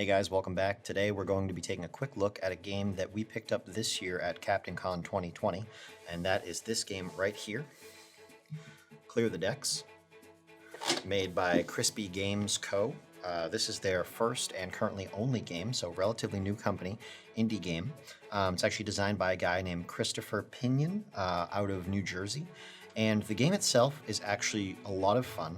Hey guys, welcome back. Today we're going to be taking a quick look at a game that we picked up this year at CaptainCon 2020, and that is this game right here, Clear the Decks, made by Crispy Games Co. This is their first and currently only game, so relatively new company, indie game. It's actually designed by a guy named Christopher Pinion out of New Jersey. And the game itself is actually a lot of fun.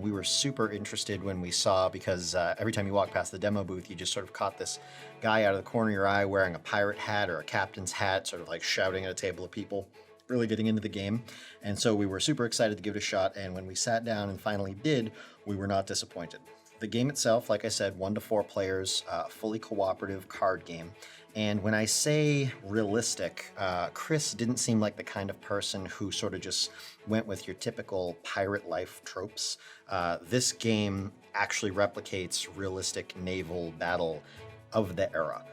We were super interested when we saw, because every time you walk past the demo booth, you just sort of caught this guy out of the corner of your eye wearing a pirate hat or a captain's hat, sort of like shouting at a table of people, really getting into the game. And so we were super excited to give it a shot. And when we sat down and finally did, we were not disappointed. The game itself, like I said, 1 to 4 players, fully cooperative card game. And when I say realistic, Chris didn't seem like the kind of person who sort of just went with your typical pirate life tropes. This game actually replicates realistic naval battle of the era.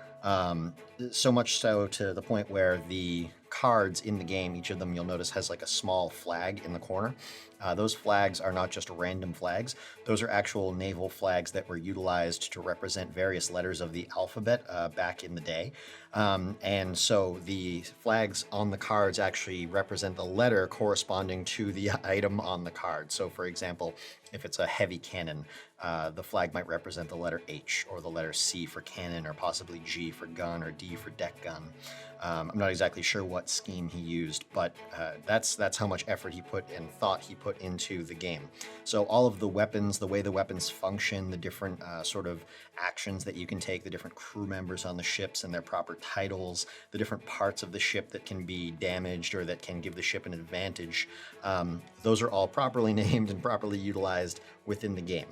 So much so to the point where the cards in the game, each of them you'll notice has like a small flag in the corner. Those flags are not just random flags. Those are actual naval flags that were utilized to represent various letters of the alphabet back in the day. And so the flags on the cards actually represent the letter corresponding to the item on the card. So for example, if it's a heavy cannon, the flag might represent the letter H, or the letter C for cannon, or possibly G for gun, or D for deck gun. I'm not exactly sure what scheme he used, but that's how much effort he put and thought he put into the game. So all of the weapons, the way the weapons function, the different sort of actions that you can take, the different crew members on the ships and their proper titles, the different parts of the ship that can be damaged or that can give the ship an advantage, those are all properly named and properly utilized within the game.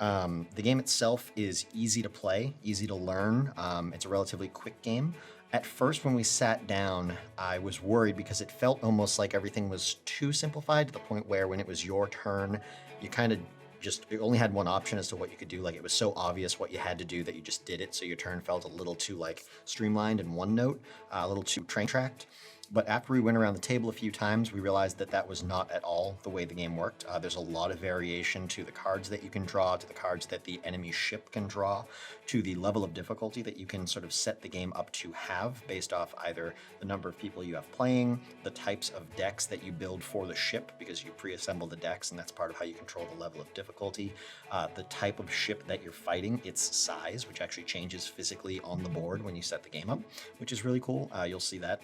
The game itself is easy to play, easy to learn. It's a relatively quick game. At first, when we sat down, I was worried because it felt almost like everything was too simplified to the point where when it was your turn, you kind of you only had one option as to what you could do. Like, it was so obvious what you had to do that you just did it. So your turn felt a little too like streamlined in one note, a little too train tracked. But after we went around the table a few times, we realized that that was not at all the way the game worked. There's a lot of variation to the cards that you can draw, to the cards that the enemy ship can draw, to the level of difficulty that you can sort of set the game up to have based off either the number of people you have playing, the types of decks that you build for the ship, because you pre-assemble the decks, and that's part of how you control the level of difficulty, the type of ship that you're fighting, its size, which actually changes physically on the board when you set the game up, which is really cool. You'll see that.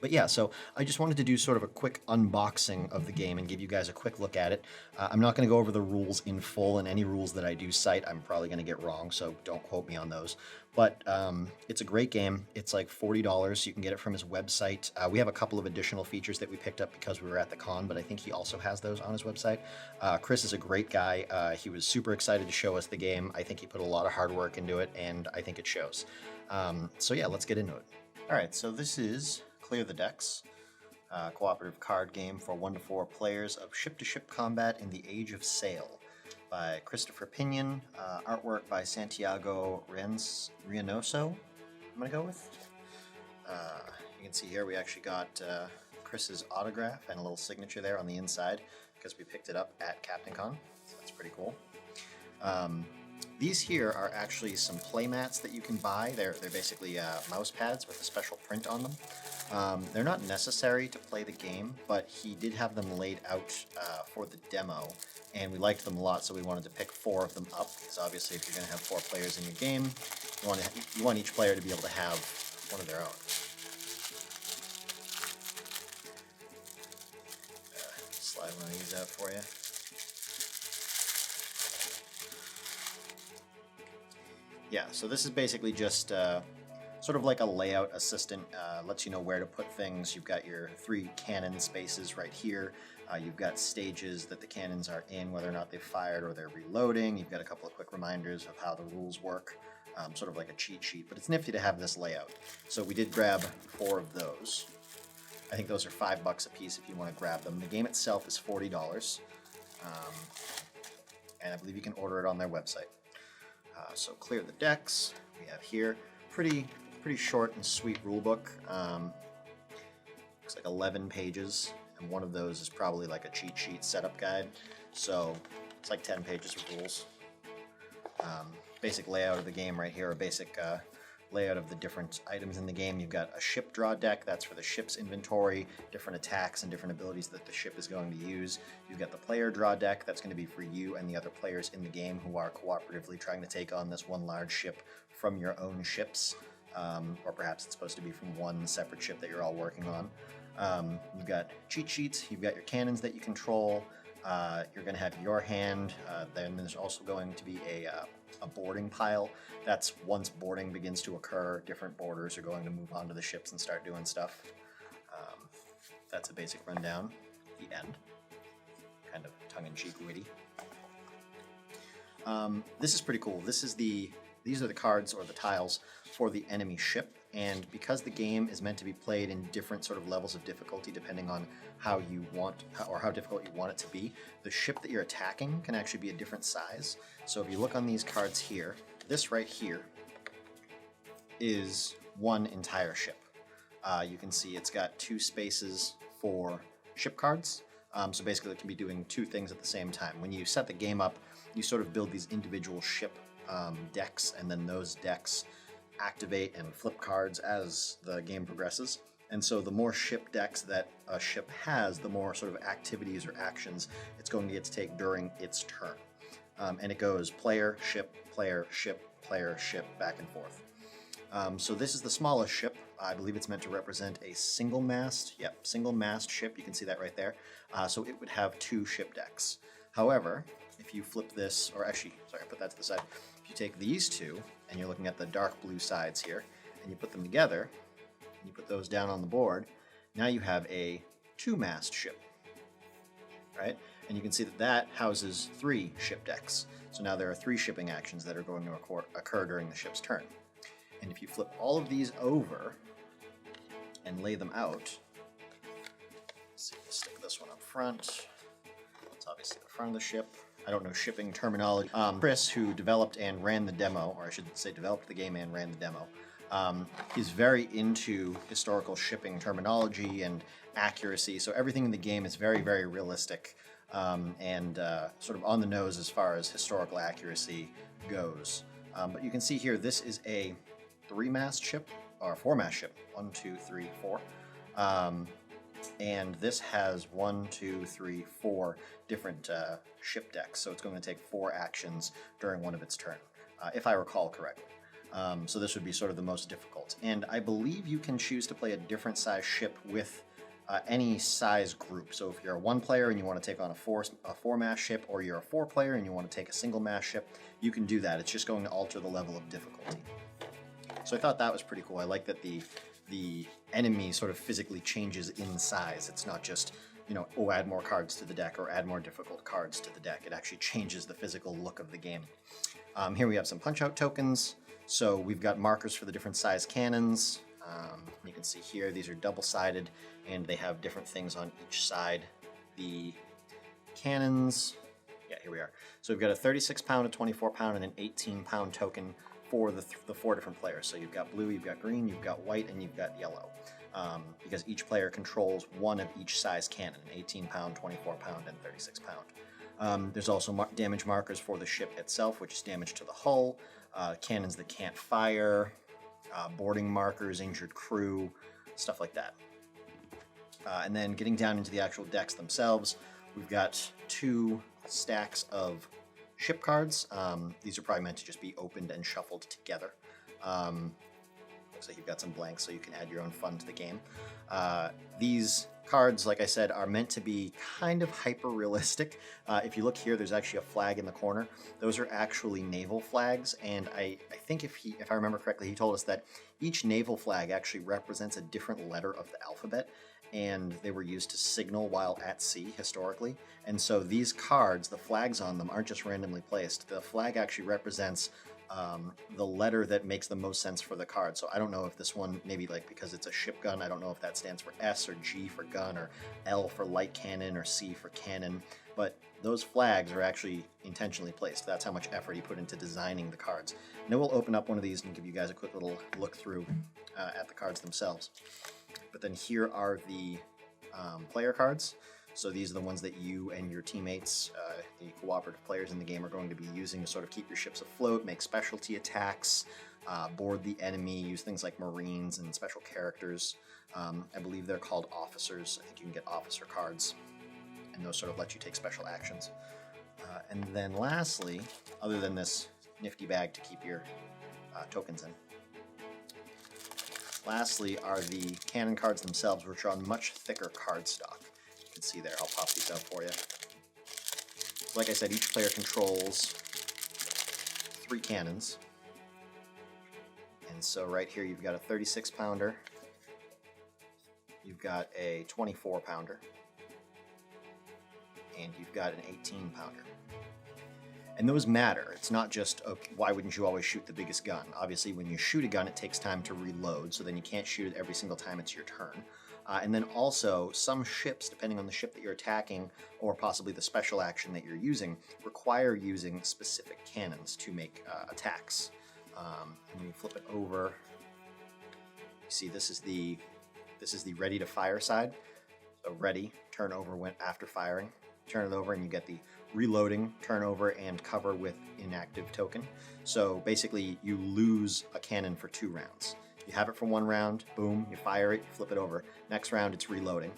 But yeah, so I just wanted to do sort of a quick unboxing of the game and give you guys a quick look at it. I'm not going to go over the rules in full, and any rules that I do cite, I'm probably going to get wrong, so don't quote me on those. But it's a great game. It's like $40. You can get it from his website. We have a couple of additional features that we picked up because we were at the con, but I think he also has those on his website. Chris is a great guy. He was super excited to show us the game. I think he put a lot of hard work into it, and I think it shows. So yeah, let's get into it. All right, so this is Clear the Decks, cooperative card game for 1 to 4 players of ship-to-ship combat in the Age of Sail by Christopher Pinion, artwork by Santiago Reynoso, I'm going to go with. You can see here we actually got Chris's autograph and a little signature there on the inside because we picked it up at CaptainCon, so that's pretty cool. These here are actually some play mats that you can buy. They're basically mouse pads with a special print on them. They're not necessary to play the game, but he did have them laid out for the demo, and we liked them a lot, so we wanted to pick 4 of them up, because obviously if you're going to have 4 players in your game, you want each player to be able to have one of their own. Slide one of these out for you. Yeah, so this is basically just sort of like a layout assistant, lets you know where to put things. You've got your 3 cannon spaces right here. You've got stages that the cannons are in, whether or not they've fired or they're reloading. You've got a couple of quick reminders of how the rules work, sort of like a cheat sheet, but it's nifty to have this layout. So we did grab 4 of those. I think those are $5 a piece if you want to grab them. The game itself is $40, and I believe you can order it on their website. So Clear the Decks, we have here, pretty short and sweet rule book. Looks like 11 pages, and one of those is probably like a cheat sheet setup guide. So it's like 10 pages of rules. basic layout of the game right here, a basic layout of the different items in the game. You've got a ship draw deck, that's for the ship's inventory, different attacks and different abilities that the ship is going to use. You've got the player draw deck, that's going to be for you and the other players in the game who are cooperatively trying to take on this one large ship from your own ships, or perhaps it's supposed to be from one separate ship that you're all working on. You've got cheat sheets, you've got your cannons that you control, you're going to have your hand, then there's also going to be a boarding pile. That's once boarding begins to occur, different boarders are going to move onto the ships and start doing stuff. That's a basic rundown. The end. Kind of tongue-in-cheek witty. This is pretty cool. These are the cards or the tiles for the enemy ship, and because the game is meant to be played in different sort of levels of difficulty depending on how you want or how difficult you want it to be, the ship that you're attacking can actually be a different size. So if you look on these cards here, this right here is one entire ship. You can see it's got 2 spaces for ship cards. So basically it can be doing 2 things at the same time. When you set the game up, you sort of build these individual ship decks, and then those decks activate and flip cards as the game progresses. And so the more ship decks that a ship has, the more sort of activities or actions it's going to get to take during its turn. And it goes player, ship, player, ship, player, ship, back and forth. So this is the smallest ship. I believe it's meant to represent a single mast. Yep, single mast ship. You can see that right there. So it would have 2 ship decks. However, if you flip this, or actually, sorry, I put that to the side. If you take these 2, and you're looking at the dark blue sides here, and you put them together, and you put those down on the board, now you have a 2-mast ship, right? And you can see that that houses 3 ship decks. So now there are 3 shipping actions that are going to occur during the ship's turn. And if you flip all of these over and lay them out, let's see, let's stick this one up front. It's obviously the front of the ship. I don't know shipping terminology. Chris, who developed and ran the demo, or I should say developed the game and ran the demo, is very into historical shipping terminology and accuracy. So everything in the game is very, very realistic and sort of on the nose as far as historical accuracy goes. But you can see here, this is a 3-mast ship, or 4-mast ship. 1, 2, 3, 4. And this has 1, 2, 3, 4 different ship decks, so it's going to take 4 actions during one of its turn, if I recall correctly. So this would be sort of the most difficult. And I believe you can choose to play a different size ship with any size group. So if you're a 1-player and you want to take on a 4-mast ship, or you're a 4-player and you want to take a single-mast ship, you can do that. It's just going to alter the level of difficulty. So I thought that was pretty cool. I like that the enemy sort of physically changes in size. It's not just, you know, oh, add more cards to the deck or add more difficult cards to the deck. It actually changes the physical look of the game. Here we have some punch-out tokens. So we've got markers for the different size cannons. You can see here, these are double-sided, and they have different things on each side. The cannons, yeah, here we are. So we've got a 36-pound, a 24-pound, and an 18-pound token for the 4 different players. So you've got blue, you've got green, you've got white, and you've got yellow. Because each player controls one of each size cannon, an 18-pound, 24-pound, and 36-pound. There's also damage markers for the ship itself, which is damage to the hull, cannons that can't fire, boarding markers, injured crew, stuff like that. And then getting down into the actual decks themselves, we've got 2 stacks of ship cards. These are probably meant to just be opened and shuffled together. Looks like you've got some blanks, so you can add your own fun to the game. These cards, like I said, are meant to be kind of hyper-realistic. If you look here, there's actually a flag in the corner. Those are actually naval flags, and I think if I remember correctly, he told us that each naval flag actually represents a different letter of the alphabet, and they were used to signal while at sea historically. And so these cards, the flags on them, aren't just randomly placed. The flag actually represents the letter that makes the most sense for the card. So I don't know if this one, maybe like because it's a ship gun, I don't know if that stands for S or G for gun or L for light cannon or C for cannon, but those flags are actually intentionally placed. That's how much effort he put into designing the cards. Now we'll open up one of these and give you guys a quick little look through at the cards themselves. But then here are the player cards. So these are the ones that you and your teammates, the cooperative players in the game, are going to be using to sort of keep your ships afloat, make specialty attacks, board the enemy, use things like marines and special characters. I believe they're called officers. I think you can get officer cards, and those sort of let you take special actions. And then lastly, other than this nifty bag to keep your tokens in, lastly are the cannon cards themselves, which are on much thicker card stock. You can see there, I'll pop these out for you. Like I said, each player controls 3 cannons. And so right here you've got a 36 pounder, you've got a 24 pounder, and you've got an 18 pounder. And those matter. It's not just, okay, why wouldn't you always shoot the biggest gun? Obviously, when you shoot a gun, it takes time to reload, so then you can't shoot it every single time it's your turn. And then also, some ships, depending on the ship that you're attacking, or possibly the special action that you're using, require using specific cannons to make attacks. And when you flip it over, you see this is the ready to fire side. So ready, turn over after firing. Turn it over and you get the reloading, turn over, and cover with inactive token. So basically you lose a cannon for 2 rounds. You have it for 1 round, boom, you fire it, you flip it over. Next round it's reloading.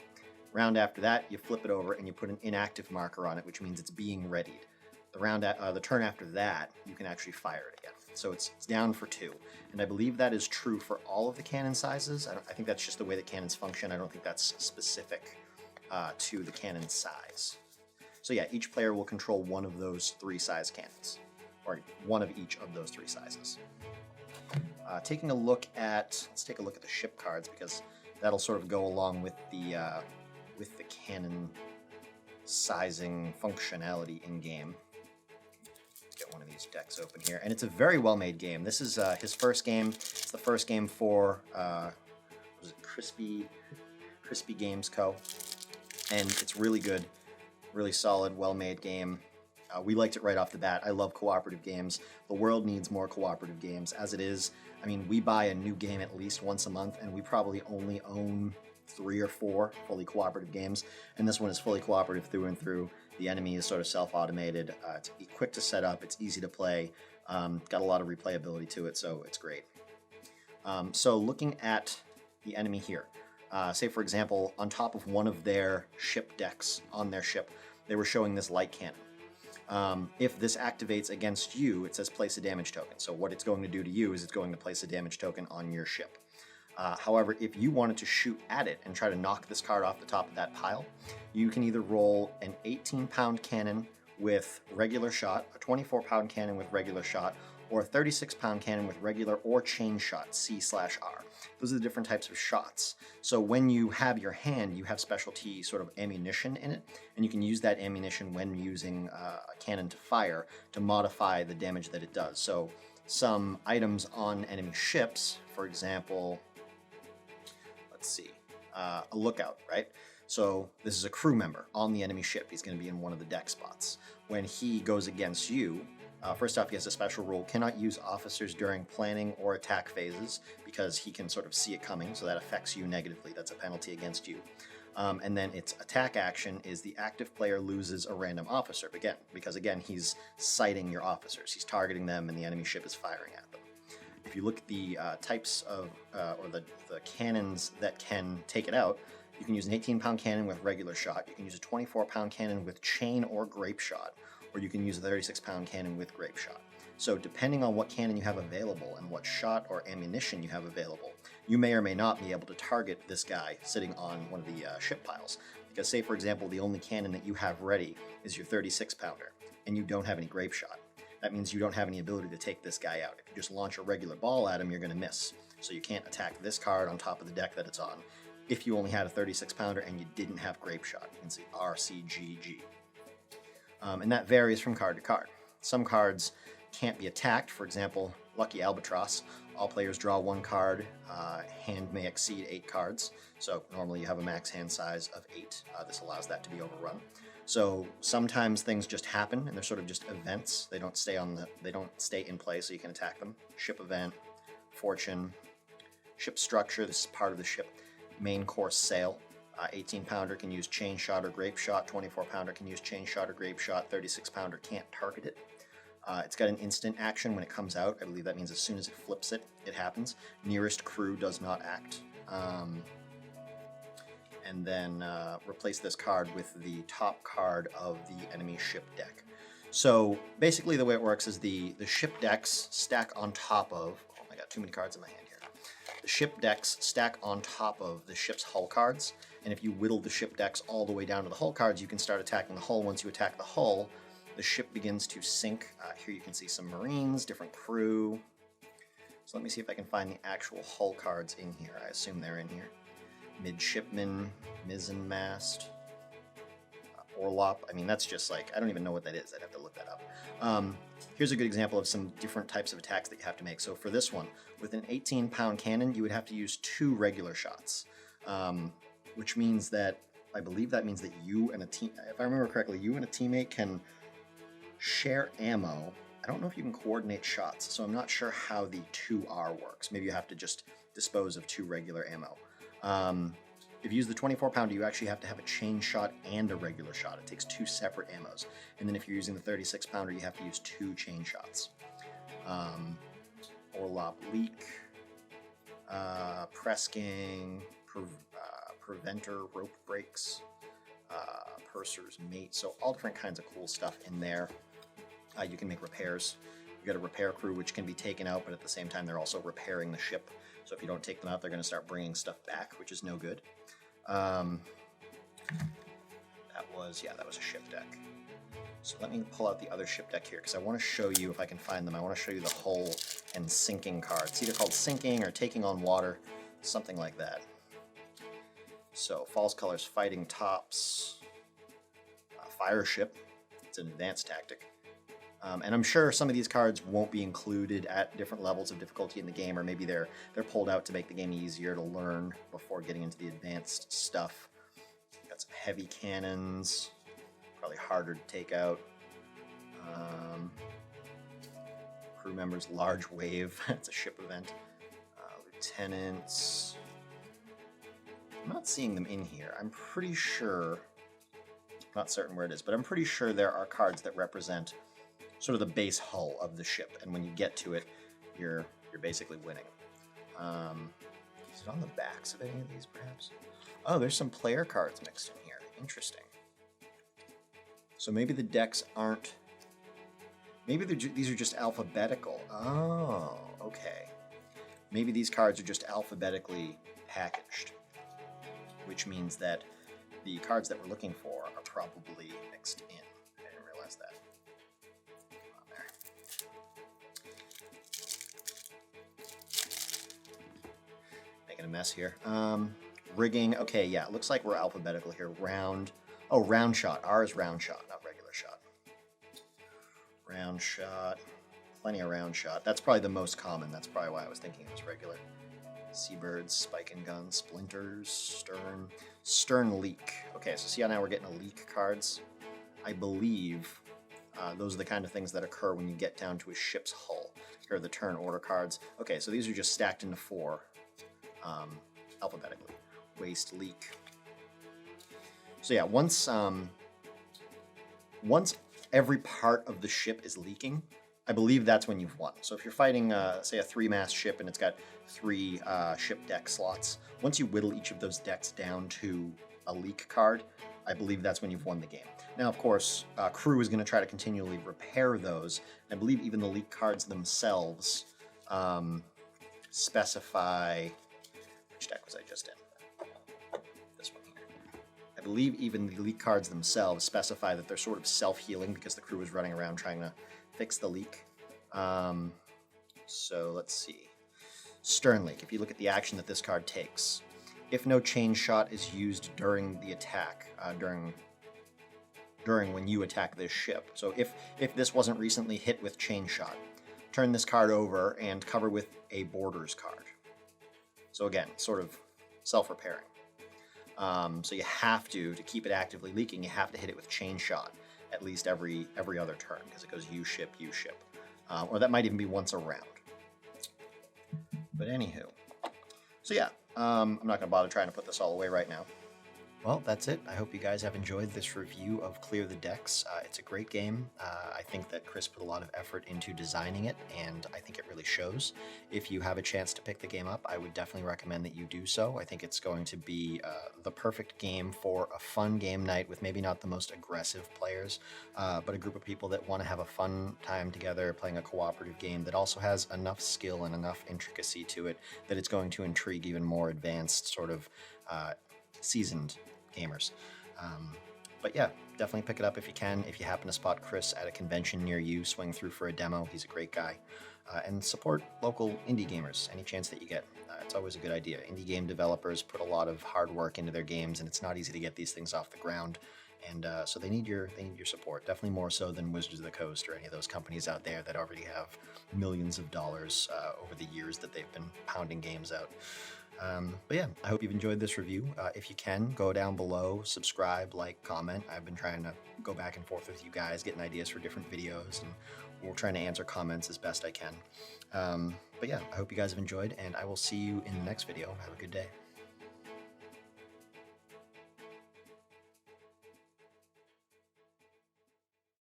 Round after that you flip it over and you put an inactive marker on it, which means it's being readied. The turn after that you can actually fire it again. So it's down for 2. And I believe that is true for all of the cannon sizes. I think that's just the way that cannons function. I don't think that's specific to the cannon size. So yeah, each player will control one of those 3 size cannons, or one of each of those 3 sizes. Let's take a look at the ship cards, because that'll sort of go along with the cannon sizing functionality in game. Let's get one of these decks open here, and it's a very well made game. This is his first game. It's the first game for was it Crispy Games Co. And it's really good. Really solid, well-made game. We liked it right off the bat. I love cooperative games. The world needs more cooperative games. As it is, I mean, we buy a new game at least once a month, and we probably only own 3 or 4 fully cooperative games. And this one is fully cooperative through and through. The enemy is sort of self-automated. It's quick to set up. It's easy to play. Got a lot of replayability to it, so it's great. So looking at the enemy here. Say, for example, on top of one of their ship decks on their ship, they were showing this light cannon. If this activates against you, it says place a damage token. So what it's going to do to you is it's going to place a damage token on your ship. However, if you wanted to shoot at it and try to knock this card off the top of that pile, you can either roll an 18-pound cannon with regular shot, a 24-pound cannon with regular shot, or a 36-pound cannon with regular or chain shot, C/R. Those are the different types of shots. So when you have your hand, you have specialty sort of ammunition in it, and you can use that ammunition when using a cannon to fire to modify the damage that it does. So some items on enemy ships, for example, let's see, a lookout, right? So this is a crew member on the enemy ship. He's going to be in one of the deck spots. When he goes against you, first off, he has a special rule: cannot use officers during planning or attack phases, because he can sort of see it coming, so that affects you negatively. That's a penalty against you. And then its attack action is the active player loses a random officer, because again, he's sighting your officers. He's targeting them, and the enemy ship is firing at them. If you look at the types of, or the cannons that can take it out, you can use an 18-pound cannon with regular shot. You can use a 24-pound cannon with chain or grape shot, or you can use a 36-pound cannon with grape shot. So depending on what cannon you have available and what shot or ammunition you have available, you may or may not be able to target this guy sitting on one of the ship piles. Because say, for example, the only cannon that you have ready is your 36-pounder, and you don't have any grape shot. That means you don't have any ability to take this guy out. If you just launch a regular ball at him, you're going to miss. So you can't attack this card on top of the deck that it's on if you only had a 36-pounder and you didn't have grape shot. You can see RCGG. And that varies from card to card. Some cards can't be attacked. For example, Lucky Albatross. All players draw 1 card. Hand may exceed 8 cards. So normally you have a max hand size of 8. This allows that to be overrun. So sometimes things just happen, and they're sort of just events. They don't stay in play, so you can attack them. Ship event, fortune, ship structure. This is part of the ship. Main course sail. 18 pounder can use chain shot or grape shot. 24 pounder can use chain shot or grape shot. 36 pounder can't target it. It's got an instant action when it comes out. I believe that means as soon as it flips it, it happens. Nearest crew does not act. And then replace this card with the top card of the enemy ship deck. So basically the way it works is the ship decks stack on top of, oh I got too many cards in my hand here. The ship decks stack on top of the ship's hull cards, and if you whittle the ship decks all the way down to the hull cards, you can start attacking the hull. Once you attack the hull, the ship begins to sink. Here you can see some Marines, different crew. So let me see if I can find the actual hull cards in here. I assume they're in here. Midshipman, mizzenmast, orlop. I mean, that's just like, I don't even know what that is. I'd have to look that up. Here's a good example of some different types of attacks that you have to make. So for this one, with an 18-pound cannon, you would have to use 2 regular shots, which means that, I believe that means that you and a team, if I remember correctly, you and a teammate can share ammo. I don't know if you can coordinate shots, so I'm not sure how the 2R works. Maybe you have to just dispose of 2 regular ammo. If you use the 24 pounder, you actually have to have a chain shot and a regular shot. It takes 2 separate ammos. And then if you're using the 36 pounder, you have to use 2 chain shots. Orlop leak, press gang, preventer rope breaks, purser's mate. So all different kinds of cool stuff in there. You can make repairs. You got a repair crew which can be taken out, but at the same time they're also repairing the ship. So if you don't take them out, they're going to start bringing stuff back, which is no good. That was a ship deck. So let me pull out the other ship deck here, because I want to show you, if I can find them, I want to show you the hull and sinking cards. It's either called sinking or taking on water, something like that. So false colors, fighting tops, fire ship. It's an advanced tactic. And I'm sure some of these cards won't be included at different levels of difficulty in the game, or maybe they're pulled out to make the game easier to learn before getting into the advanced stuff. Got some heavy cannons, probably harder to take out. Crew members, large wave. It's a ship event. Lieutenants. I'm not seeing them in here. I'm pretty sure, not certain where it is, but I'm pretty sure there are cards that represent sort of the base hull of the ship, and when you get to it, you're basically winning. Is it on the backs of any of these, perhaps? Oh, there's some player cards mixed in here. Interesting. So maybe the decks aren't... Maybe these are just alphabetical. Oh, okay. Maybe these cards are just alphabetically packaged, which means that the cards that we're looking for are probably mixed in. I didn't realize that. A mess here. Rigging. Okay, yeah, it looks like we're alphabetical here. Round. Oh, round shot. R is round shot, not regular shot. Round shot. Plenty of round shot. That's probably the most common. That's probably why I was thinking it was regular. Seabirds, spike and gun, splinters, stern. Stern leak. Okay, so see how now we're getting a leak cards? I believe those are the kind of things that occur when you get down to a ship's hull. Here are the turn order cards. Okay, so these are just stacked into 4. Alphabetically. Waste leak. So yeah, once every part of the ship is leaking, I believe that's when you've won. So if you're fighting, say, a 3-mast ship and it's got 3 ship deck slots, once you whittle each of those decks down to a leak card, I believe that's when you've won the game. Now, of course, crew is going to try to continually repair those. I believe even the leak cards themselves specify... Which deck was I just in? This one here. I believe even the leak cards themselves specify that they're sort of self-healing because the crew is running around trying to fix the leak. So let's see. Stern leak. If you look at the action that this card takes, if no chain shot is used during the attack, during when you attack this ship. So if this wasn't recently hit with chain shot, turn this card over and cover with a borders card. So again, sort of self-repairing. So you have to keep it actively leaking, you have to hit it with chain shot at least every other turn, because it goes you ship, or that might even be once a round. But anywho, so yeah, I'm not going to bother trying to put this all away right now. Well, that's it. I hope you guys have enjoyed this review of Clear the Decks. It's a great game. I think that Chris put a lot of effort into designing it, and I think it really shows. If you have a chance to pick the game up, I would definitely recommend that you do so. I think it's going to be the perfect game for a fun game night with maybe not the most aggressive players, but a group of people that want to have a fun time together playing a cooperative game that also has enough skill and enough intricacy to it that it's going to intrigue even more advanced, sort of seasoned gamers. Um, but yeah, definitely pick it up if you can. If you happen to spot Chris at a convention near you, swing through for a demo. He's a great guy. And support local indie gamers any chance that you get. It's always a good idea. Indie game developers put a lot of hard work into their games, and it's not easy to get these things off the ground. And so they need your support. Definitely more so than Wizards of the Coast or any of those companies out there that already have millions of dollars over the years that they've been pounding games out. But yeah, I hope you've enjoyed this review. If you can, go down below, subscribe, like, comment. I've been trying to go back and forth with you guys, getting ideas for different videos, and we're trying to answer comments as best I can. But yeah, I hope you guys have enjoyed, and I will see you in the next video. Have a good day.